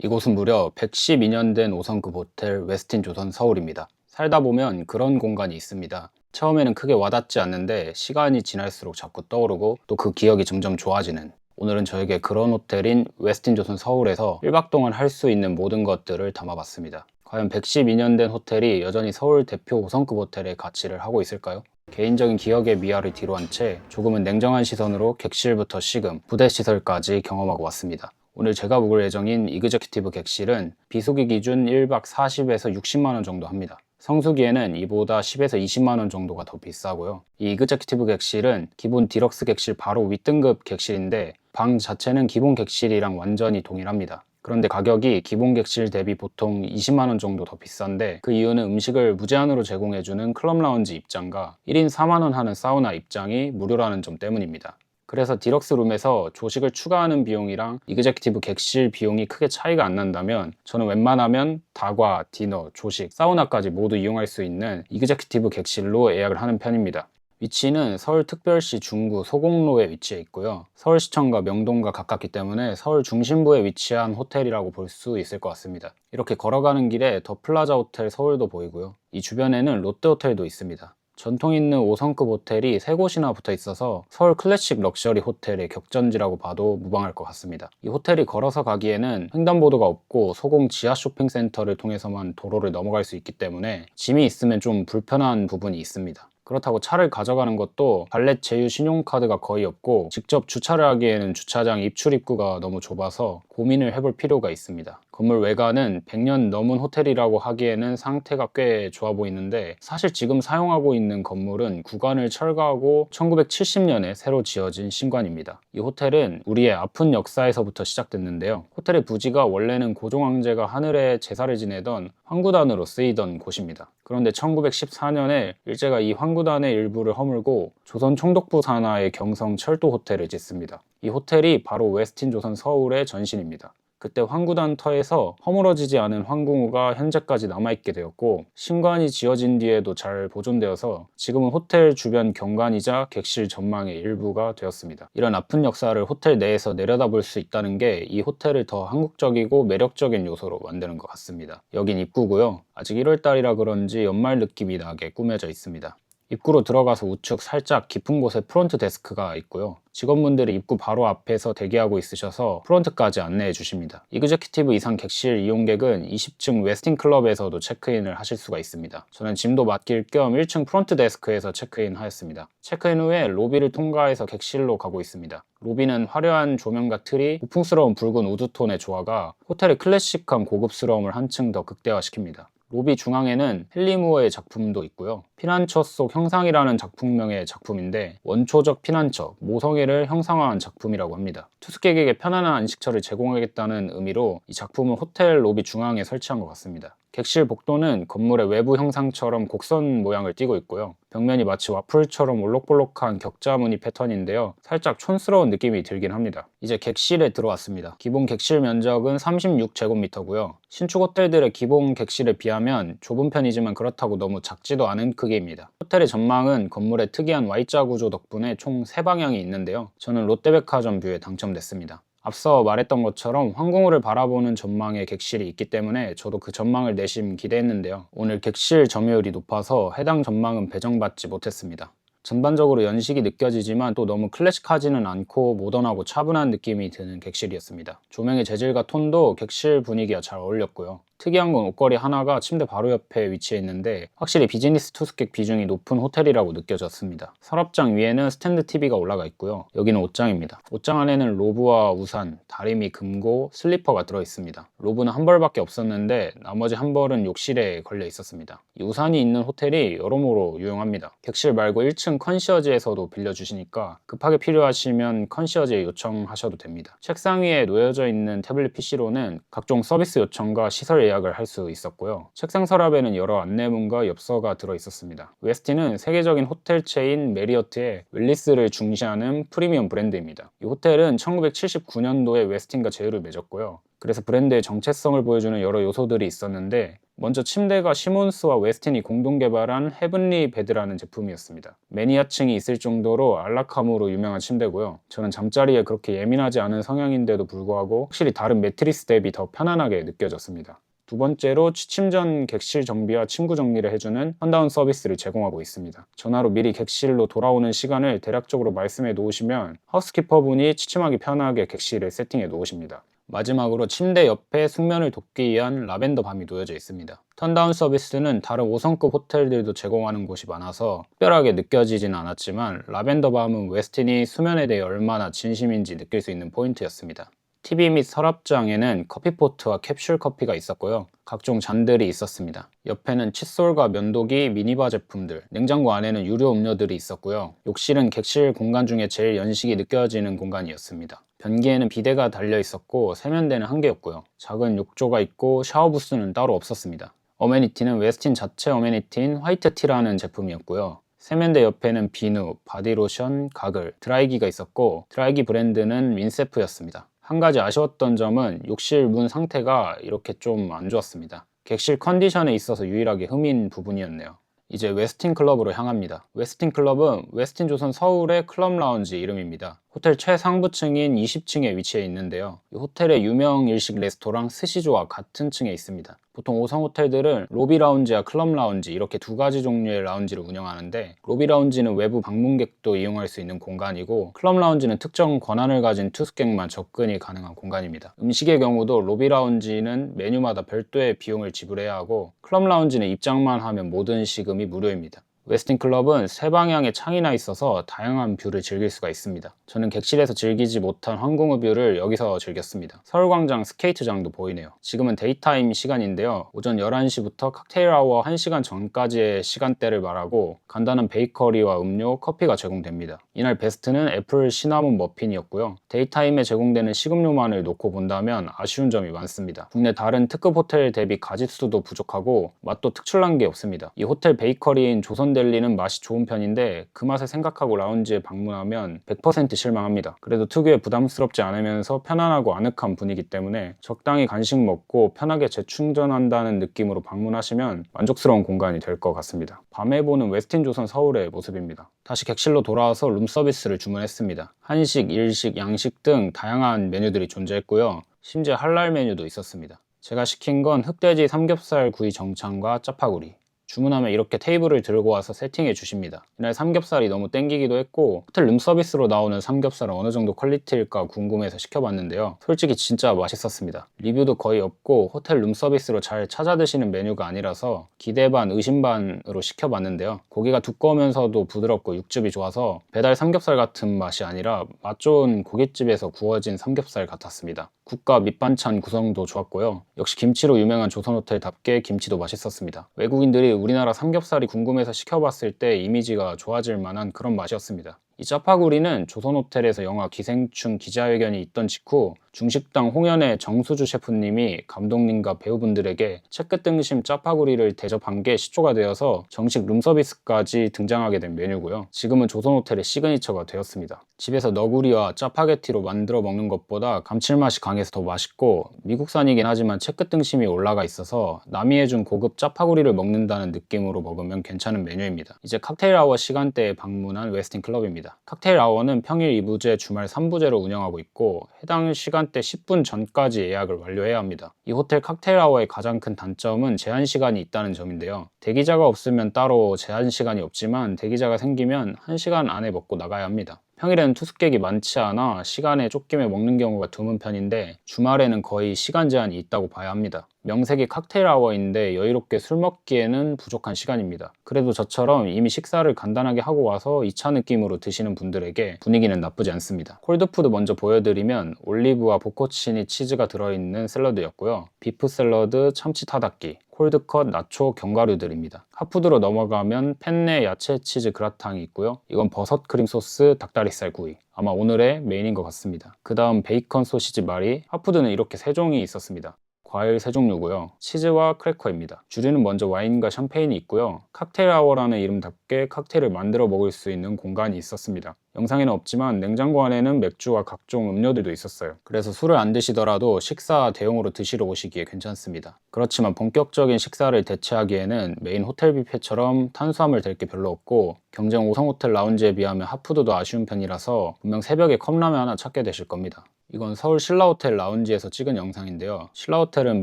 이곳은 무려 112년 된 5성급 호텔 웨스틴 조선 서울입니다. 살다 보면 그런 공간이 있습니다. 처음에는 크게 와닿지 않는데 시간이 지날수록 자꾸 떠오르고 또 그 기억이 점점 좋아지는, 오늘은 저에게 그런 호텔인 웨스틴 조선 서울에서 1박 동안 할 수 있는 모든 것들을 담아봤습니다. 과연 112년 된 호텔이 여전히 서울 대표 5성급 호텔의 가치를 하고 있을까요? 개인적인 기억의 미화를 뒤로한 채 조금은 냉정한 시선으로 객실부터 식음, 부대 시설까지 경험하고 왔습니다. 오늘 제가 묵을 예정인 이그제큐티브 객실은 비수기 기준 1박 40에서 60만원 정도 합니다. 성수기에는 이보다 10에서 20만원 정도가 더 비싸고요. 이 이그제큐티브 객실은 기본 디럭스 객실 바로 윗등급 객실인데 방 자체는 기본 객실이랑 완전히 동일합니다. 그런데 가격이 기본 객실 대비 보통 20만원 정도 더 비싼데, 그 이유는 음식을 무제한으로 제공해주는 클럽 라운지 입장과 1인 4만원 하는 사우나 입장이 무료라는 점 때문입니다. 그래서 디럭스 룸에서 조식을 추가하는 비용이랑 이그제큐티브 객실 비용이 크게 차이가 안 난다면 저는 웬만하면 다과, 디너, 조식, 사우나까지 모두 이용할 수 있는 이그제큐티브 객실로 예약을 하는 편입니다. 위치는 서울특별시 중구 소곡로에 위치해 있고요. 서울시청과 명동과 가깝기 때문에 서울 중심부에 위치한 호텔이라고 볼 수 있을 것 같습니다. 이렇게 걸어가는 길에 더 플라자 호텔 서울도 보이고요. 이 주변에는 롯데호텔도 있습니다. 전통 있는 5성급 호텔이 3곳이나 붙어 있어서 서울 클래식 럭셔리 호텔의 격전지라고 봐도 무방할 것 같습니다. 이 호텔이 걸어서 가기에는 횡단보도가 없고 소공 지하 쇼핑센터를 통해서만 도로를 넘어갈 수 있기 때문에 짐이 있으면 좀 불편한 부분이 있습니다. 그렇다고 차를 가져가는 것도 발렛 제휴 신용카드가 거의 없고 직접 주차를 하기에는 주차장 입출 입구가 너무 좁아서 고민을 해볼 필요가 있습니다. 건물 외관은 100년 넘은 호텔이라고 하기에는 상태가 꽤 좋아 보이는데, 사실 지금 사용하고 있는 건물은 구관을 철거하고 1970년에 새로 지어진 신관입니다. 이 호텔은 우리의 아픈 역사에서부터 시작됐는데요. 호텔의 부지가 원래는 고종 황제가 하늘에 제사를 지내던 황구단으로 쓰이던 곳입니다. 그런데 1914년에 일제가 이 황구단의 일부를 허물고 조선 총독부 산하의 경성 철도 호텔을 짓습니다. 이 호텔이 바로 웨스틴 조선 서울의 전신입니다. 그때 황구단 터에서 허물어지지 않은 황궁우가 현재까지 남아있게 되었고, 신관이 지어진 뒤에도 잘 보존되어서 지금은 호텔 주변 경관이자 객실 전망의 일부가 되었습니다. 이런 아픈 역사를 호텔 내에서 내려다볼 수 있다는 게 이 호텔을 더 한국적이고 매력적인 요소로 만드는 것 같습니다. 여긴 입구고요. 아직 1월달이라 그런지 연말 느낌이 나게 꾸며져 있습니다. 입구로 들어가서 우측 살짝 깊은 곳에 프론트 데스크가 있고요. 직원분들이 입구 바로 앞에서 대기하고 있으셔서 프론트까지 안내해 주십니다. 이그제큐티브 이상 객실 이용객은 20층 웨스틴 클럽에서도 체크인을 하실 수가 있습니다. 저는 짐도 맡길 겸 1층 프론트 데스크에서 체크인 하였습니다. 체크인 후에 로비를 통과해서 객실로 가고 있습니다. 로비는 화려한 조명과 틀이 고풍스러운 붉은 우드톤의 조화가 호텔의 클래식한 고급스러움을 한층 더 극대화시킵니다. 로비 중앙에는 헨리 무어의 작품도 있고요. 피난처 속 형상이라는 작품명의 작품인데, 원초적 피난처, 모성애를 형상화한 작품이라고 합니다. 투숙객에게 편안한 안식처를 제공하겠다는 의미로 이 작품을 호텔 로비 중앙에 설치한 것 같습니다. 객실 복도는 건물의 외부 형상처럼 곡선 모양을 띠고 있고요. 벽면이 마치 와플처럼 올록볼록한 격자 무늬 패턴인데요. 살짝 촌스러운 느낌이 들긴 합니다. 이제 객실에 들어왔습니다. 기본 객실 면적은 36제곱미터고요. 신축 호텔들의 기본 객실에 비하면 좁은 편이지만 그렇다고 너무 작지도 않은 크기입니다. 호텔의 전망은 건물의 특이한 Y자 구조 덕분에 총 3방향이 있는데요. 저는 롯데백화점 뷰에 당첨됐습니다. 앞서 말했던 것처럼 황궁우를 바라보는 전망의 객실이 있기 때문에 저도 그 전망을 내심 기대했는데요. 오늘 객실 점유율이 높아서 해당 전망은 배정받지 못했습니다. 전반적으로 연식이 느껴지지만 또 너무 클래식하지는 않고 모던하고 차분한 느낌이 드는 객실이었습니다. 조명의 재질과 톤도 객실 분위기와 잘 어울렸고요. 특이한 건 옷걸이 하나가 침대 바로 옆에 위치해 있는데 확실히 비즈니스 투숙객 비중이 높은 호텔이라고 느껴졌습니다. 서랍장 위에는 스탠드 TV가 올라가 있고요. 여기는 옷장입니다. 옷장 안에는 로브와 우산, 다리미 금고, 슬리퍼가 들어있습니다. 로브는 한 벌밖에 없었는데 나머지 한 벌은 욕실에 걸려 있었습니다. 이 우산이 있는 호텔이 여러모로 유용합니다. 객실 말고 1층 컨시어지에서도 빌려주시니까 급하게 필요하시면 컨시어지에 요청하셔도 됩니다. 책상 위에 놓여져 있는 태블릿 PC로는 각종 서비스 요청과 시설 예약을 할 수 있었고요. 책상 서랍에는 여러 안내문과 엽서가 들어 있었습니다. 웨스틴은 세계적인 호텔 체인 메리어트의 웰리스를 중시하는 프리미엄 브랜드입니다. 이 호텔은 1979년도에 웨스틴과 제휴를 맺었고요. 그래서 브랜드의 정체성을 보여주는 여러 요소들이 있었는데 먼저 침대가 시몬스와 웨스틴이 공동 개발한 헤븐리 베드라는 제품이었습니다. 매니아층이 있을 정도로 안락함으로 유명한 침대고요. 저는 잠자리에 그렇게 예민하지 않은 성향인데도 불구하고 확실히 다른 매트리스 대비 더 편안하게 느껴졌습니다. 두 번째로 취침 전 객실 정비와 침구 정리를 해주는 턴다운 서비스를 제공하고 있습니다. 전화로 미리 객실로 돌아오는 시간을 대략적으로 말씀해 놓으시면 하우스키퍼분이 취침하기 편하게 객실을 세팅해 놓으십니다. 마지막으로 침대 옆에 숙면을 돕기 위한 라벤더 밤이 놓여져 있습니다. 턴다운 서비스는 다른 5성급 호텔들도 제공하는 곳이 많아서 특별하게 느껴지진 않았지만 라벤더 밤은 웨스틴이 수면에 대해 얼마나 진심인지 느낄 수 있는 포인트였습니다. TV 및 서랍장에는 커피포트와 캡슐 커피가 있었고요. 각종 잔들이 있었습니다. 옆에는 칫솔과 면도기, 미니바 제품들, 냉장고 안에는 유료 음료들이 있었고요. 욕실은 객실 공간 중에 제일 연식이 느껴지는 공간이었습니다. 변기에는 비데가 달려 있었고 세면대는 한 개였고요. 작은 욕조가 있고 샤워 부스는 따로 없었습니다. 어메니티는 웨스틴 자체 어메니티인 화이트티라는 제품이었고요. 세면대 옆에는 비누, 바디로션, 가글, 드라이기가 있었고 드라이기 브랜드는 윈세프였습니다. 한 가지 아쉬웠던 점은 욕실 문 상태가 이렇게 좀 안 좋았습니다. 객실 컨디션에 있어서 유일하게 흠인 부분이었네요. 이제 웨스틴 클럽으로 향합니다. 웨스틴 클럽은 웨스틴 조선 서울의 클럽 라운지 이름입니다. 호텔 최상부층인 20층에 위치해 있는데요. 이 호텔의 유명 일식 레스토랑 스시조와 같은 층에 있습니다. 보통 5성 호텔들은 로비 라운지와 클럽 라운지 이렇게 두 가지 종류의 라운지를 운영하는데 로비 라운지는 외부 방문객도 이용할 수 있는 공간이고 클럽 라운지는 특정 권한을 가진 투숙객만 접근이 가능한 공간입니다. 음식의 경우도 로비 라운지는 메뉴마다 별도의 비용을 지불해야 하고 클럽 라운지는 입장만 하면 모든 시금이 무료입니다. 웨스틴 클럽은 세 방향에 창이 나 있어서 다양한 뷰를 즐길 수가 있습니다. 저는 객실에서 즐기지 못한 황궁의 뷰를 여기서 즐겼습니다. 서울광장 스케이트장도 보이네요. 지금은 데이타임 시간인데요. 오전 11시부터 칵테일 아워 1시간 전까지의 시간대를 말하고 간단한 베이커리와 음료, 커피가 제공됩니다. 이날 베스트는 애플 시나몬 머핀이었고요. 데이타임에 제공되는 식음료만을 놓고 본다면 아쉬운 점이 많습니다. 국내 다른 특급 호텔 대비 가짓수도 부족하고 맛도 특출난 게 없습니다. 이 호텔 베이커리인 조선델리는 맛이 좋은 편인데 그 맛을 생각하고 라운지에 방문하면 100% 실망합니다. 그래도 특유의 부담스럽지 않으면서 편안하고 아늑한 분위기 때문에 적당히 간식 먹고 편하게 재충전한다는 느낌으로 방문하시면 만족스러운 공간이 될 것 같습니다. 밤에 보는 웨스틴 조선 서울의 모습입니다. 다시 객실로 돌아와서 룸서비스를 주문했습니다. 한식, 일식, 양식 등 다양한 메뉴들이 존재했고요. 심지어 할랄 메뉴도 있었습니다. 제가 시킨 건 흑돼지 삼겹살 구이 정창과 짜파구리. 주문하면 이렇게 테이블을 들고 와서 세팅해 주십니다. 이날 삼겹살이 너무 땡기기도 했고 호텔 룸서비스로 나오는 삼겹살은 어느 정도 퀄리티일까 궁금해서 시켜봤는데요. 솔직히 진짜 맛있었습니다. 리뷰도 거의 없고 호텔 룸서비스로 잘 찾아 드시는 메뉴가 아니라서 기대 반 의심 반으로 시켜봤는데요. 고기가 두꺼우면서도 부드럽고 육즙이 좋아서 배달 삼겹살 같은 맛이 아니라 맛 좋은 고깃집에서 구워진 삼겹살 같았습니다. 국과 밑반찬 구성도 좋았고요. 역시 김치로 유명한 조선호텔답게 김치도 맛있었습니다. 외국인들이 우리나라 삼겹살이 궁금해서 시켜봤을 때 이미지가 좋아질 만한 그런 맛이었습니다. 이 짜파구리는 조선호텔에서 영화 기생충 기자회견이 있던 직후 중식당 홍연의 정수주 셰프님이 감독님과 배우분들에게 채끝 등심 짜파구리를 대접한 게 시초가 되어서 정식 룸서비스까지 등장하게 된 메뉴고요. 지금은 조선호텔의 시그니처가 되었습니다. 집에서 너구리와 짜파게티로 만들어 먹는 것보다 감칠맛이 강해서 더 맛있고 미국산이긴 하지만 채끝 등심이 올라가 있어서 남이 해준 고급 짜파구리를 먹는다는 느낌으로 먹으면 괜찮은 메뉴입니다. 이제 칵테일 아워 시간대에 방문한 웨스틴 클럽입니다. 칵테일 아워는 평일 2부제, 주말 3부제로 운영하고 있고 해당 시간대 10분 전까지 예약을 완료해야 합니다. 이 호텔 칵테일 아워의 가장 큰 단점은 제한 시간이 있다는 점인데요. 대기자가 없으면 따로 제한 시간이 없지만 대기자가 생기면 1시간 안에 먹고 나가야 합니다. 평일에는 투숙객이 많지 않아 시간에 쫓기며 먹는 경우가 드문 편인데 주말에는 거의 시간 제한이 있다고 봐야 합니다. 명색이 칵테일 아워인데 여유롭게 술 먹기에는 부족한 시간입니다. 그래도 저처럼 이미 식사를 간단하게 하고 와서 2차 느낌으로 드시는 분들에게 분위기는 나쁘지 않습니다. 콜드푸드 먼저 보여드리면 올리브와 보코치니 치즈가 들어있는 샐러드였고요. 비프 샐러드, 참치 타닥기, 콜드컷, 나초, 견과류들입니다. 핫푸드로 넘어가면 펜네 야채 치즈 그라탕이 있고요. 이건 버섯 크림 소스 닭다리살 구이. 아마 오늘의 메인인 것 같습니다. 그 다음 베이컨 소시지 마리, 핫푸드는 이렇게 3종이 있었습니다. 과일 3종류고요. 치즈와 크래커입니다. 주류는 먼저 와인과 샴페인이 있고요. 칵테일 아워라는 이름답게 칵테일을 만들어 먹을 수 있는 공간이 있었습니다. 영상에는 없지만 냉장고 안에는 맥주와 각종 음료들도 있었어요. 그래서 술을 안 드시더라도 식사 대용으로 드시러 오시기에 괜찮습니다. 그렇지만 본격적인 식사를 대체하기에는 메인 호텔 뷔페처럼 탄수화물 될 게 별로 없고 경쟁 5성 호텔 라운지에 비하면 핫푸드도 아쉬운 편이라서 분명 새벽에 컵라면 하나 찾게 되실 겁니다. 이건 서울 신라호텔 라운지에서 찍은 영상인데요. 신라호텔은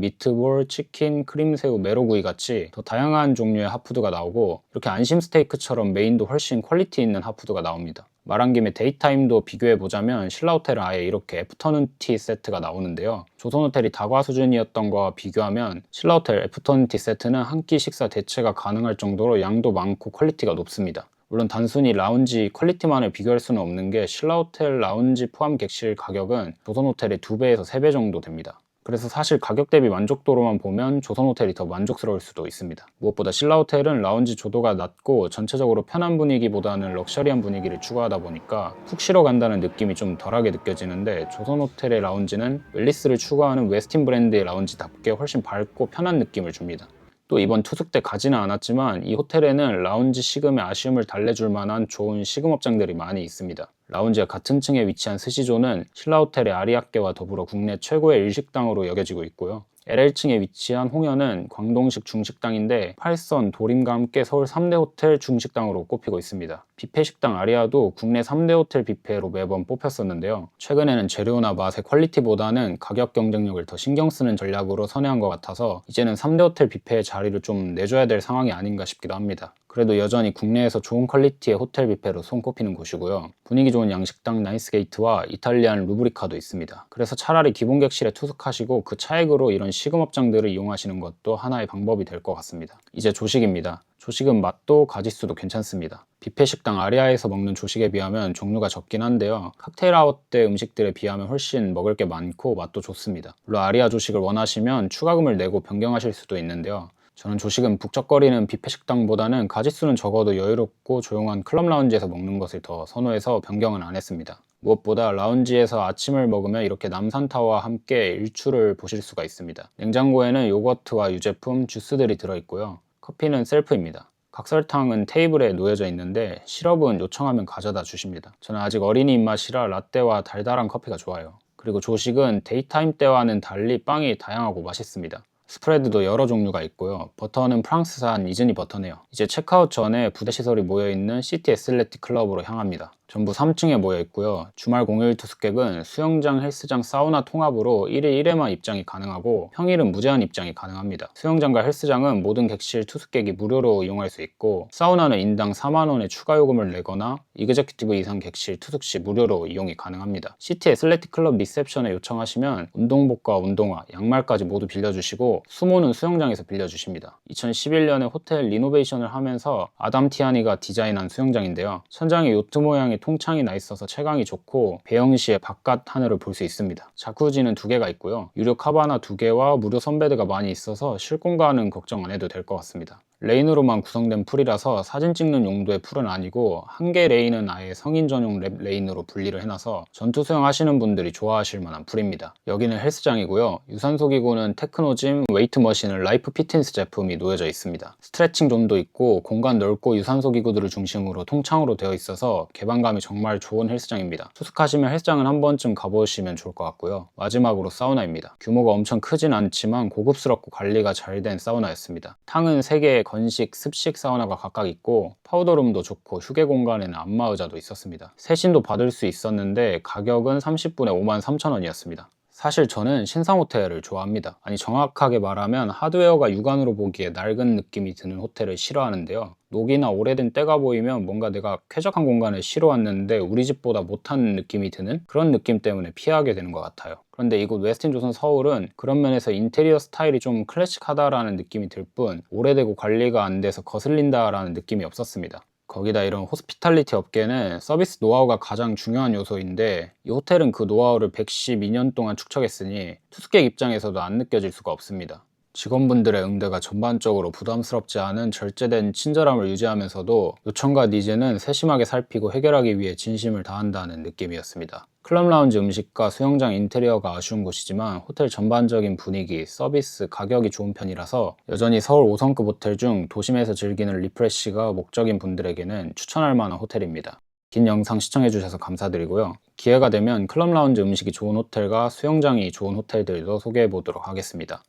미트볼, 치킨, 크림새우, 메로구이 같이 더 다양한 종류의 핫푸드가 나오고 이렇게 안심 스테이크처럼 메인도 훨씬 퀄리티 있는 핫푸드가 나옵니다. 말한 김에 데이타임도 비교해보자면 신라호텔은 아예 이렇게 애프터눈 티 세트가 나오는데요. 조선호텔이 다과 수준이었던 거와 비교하면 신라호텔 애프터눈 티 세트는 한 끼 식사 대체가 가능할 정도로 양도 많고 퀄리티가 높습니다. 물론 단순히 라운지 퀄리티만을 비교할 수는 없는 게 신라호텔 라운지 포함 객실 가격은 조선호텔의 2배에서 3배 정도 됩니다. 그래서 사실 가격 대비 만족도로만 보면 조선호텔이 더 만족스러울 수도 있습니다. 무엇보다 신라호텔은 라운지 조도가 낮고 전체적으로 편한 분위기보다는 럭셔리한 분위기를 추구하다 보니까 푹 쉬러 간다는 느낌이 좀 덜하게 느껴지는데 조선호텔의 라운지는 웰리스를 추구하는 웨스틴 브랜드의 라운지답게 훨씬 밝고 편한 느낌을 줍니다. 또 이번 투숙 때 가지는 않았지만 이 호텔에는 라운지 식음의 아쉬움을 달래줄 만한 좋은 식음업장들이 많이 있습니다. 라운지와 같은 층에 위치한 스시조는 신라호텔의 아리아케와 더불어 국내 최고의 일식당으로 여겨지고 있고요. LL층에 위치한 홍연은 광동식 중식당인데 팔선, 도림과 함께 서울 3대 호텔 중식당으로 꼽히고 있습니다. 뷔페 식당 아리아도 국내 3대 호텔 뷔페로 매번 뽑혔었는데요. 최근에는 재료나 맛의 퀄리티보다는 가격 경쟁력을 더 신경 쓰는 전략으로 선회한 것 같아서 이제는 3대 호텔 뷔페의 자리를 좀 내줘야 될 상황이 아닌가 싶기도 합니다. 그래도 여전히 국내에서 좋은 퀄리티의 호텔 뷔페로 손꼽히는 곳이고요. 분위기 좋은 양식당 나이스게이트와 이탈리안 루브리카도 있습니다. 그래서 차라리 기본 객실에 투숙하시고 그 차액으로 이런 식음업장들을 이용하시는 것도 하나의 방법이 될 것 같습니다. 이제 조식입니다. 조식은 맛도 가짓수도 괜찮습니다. 뷔페 식당 아리아에서 먹는 조식에 비하면 종류가 적긴 한데요. 칵테일 아워 때 음식들에 비하면 훨씬 먹을 게 많고 맛도 좋습니다. 물론 아리아 조식을 원하시면 추가금을 내고 변경하실 수도 있는데요. 저는 조식은 북적거리는 뷔페 식당보다는 가짓수는 적어도 여유롭고 조용한 클럽 라운지에서 먹는 것을 더 선호해서 변경은 안 했습니다. 무엇보다 라운지에서 아침을 먹으면 이렇게 남산타워와 함께 일출을 보실 수가 있습니다. 냉장고에는 요거트와 유제품, 주스들이 들어있고요. 커피는 셀프입니다. 각설탕은 테이블에 놓여져 있는데 시럽은 요청하면 가져다 주십니다. 저는 아직 어린이 입맛이라 라떼와 달달한 커피가 좋아요. 그리고 조식은 데이타임 때와는 달리 빵이 다양하고 맛있습니다. 스프레드도 여러 종류가 있고요. 버터는 프랑스산 이즈니 버터네요. 이제 체크아웃 전에 부대시설이 모여있는 시티 애슬레틱 클럽으로 향합니다. 전부 3층에 모여 있고요. 주말 공휴일 투숙객은 수영장, 헬스장, 사우나 통합으로 1일 1회만 입장이 가능하고 평일은 무제한 입장이 가능합니다. 수영장과 헬스장은 모든 객실 투숙객이 무료로 이용할 수 있고 사우나는 인당 4만원의 추가 요금을 내거나 이그제큐티브 이상 객실 투숙 시 무료로 이용이 가능합니다. 시티 애슬레틱 클럽 리셉션에 요청하시면 운동복과 운동화, 양말까지 모두 빌려주시고 수모는 수영장에서 빌려주십니다. 2011년에 호텔 리노베이션을 하면서 아담 티아니가 디자인한 수영장인데요. 천장에 요트 모양의 통창이 나 있어서 채광이 좋고 배영 시에 바깥 하늘을 볼 수 있습니다. 자쿠지는 2개가 있고요. 유료 카바나 2개와 무료 선베드가 많이 있어서 실 공간은 걱정 안 해도 될 것 같습니다. 레인으로만 구성된 풀이라서 사진 찍는 용도의 풀은 아니고 한 개 레인은 아예 성인 전용 랩 레인으로 분리를 해놔서 전투 수영 하시는 분들이 좋아하실 만한 풀입니다. 여기는 헬스장이고요. 유산소 기구는 테크노짐, 웨이트 머신은 라이프 피트니스 제품이 놓여져 있습니다. 스트레칭 존도 있고 공간 넓고 유산소 기구들을 중심으로 통창으로 되어 있어서 개방감이 정말 좋은 헬스장입니다. 투숙하시면 헬스장은 한 번쯤 가보시면 좋을 것 같고요. 마지막으로 사우나입니다. 규모가 엄청 크진 않지만 고급스럽고 관리가 잘 된 사우나였습니다. 탕은 3개의 건식, 습식 사우나가 각각 있고 파우더룸도 좋고 휴게 공간에는 안마의자도 있었습니다. 세신도 받을 수 있었는데 가격은 30분에 53,000원이었습니다. 사실 저는 신상호텔을 좋아합니다. 아니 정확하게 말하면 하드웨어가 육안으로 보기에 낡은 느낌이 드는 호텔을 싫어하는데요. 녹이나 오래된 때가 보이면 뭔가 내가 쾌적한 공간에 쉬러 왔는데 우리 집보다 못한 느낌이 드는 그런 느낌 때문에 피하게 되는 것 같아요. 그런데 이곳 웨스틴 조선 서울은 그런 면에서 인테리어 스타일이 좀 클래식하다라는 느낌이 들 뿐 오래되고 관리가 안 돼서 거슬린다라는 느낌이 없었습니다. 거기다 이런 호스피탈리티 업계는 서비스 노하우가 가장 중요한 요소인데 이 호텔은 그 노하우를 112년 동안 축적했으니 투숙객 입장에서도 안 느껴질 수가 없습니다. 직원분들의 응대가 전반적으로 부담스럽지 않은 절제된 친절함을 유지하면서도 요청과 니즈는 세심하게 살피고 해결하기 위해 진심을 다한다는 느낌이었습니다. 클럽 라운지 음식과 수영장 인테리어가 아쉬운 곳이지만 호텔 전반적인 분위기, 서비스, 가격이 좋은 편이라서 여전히 서울 5성급 호텔 중 도심에서 즐기는 리프레시가 목적인 분들에게는 추천할 만한 호텔입니다. 긴 영상 시청해주셔서 감사드리고요. 기회가 되면 클럽 라운지 음식이 좋은 호텔과 수영장이 좋은 호텔들도 소개해보도록 하겠습니다.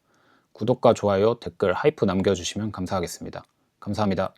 구독과 좋아요, 댓글, 하이프 남겨주시면 감사하겠습니다. 감사합니다.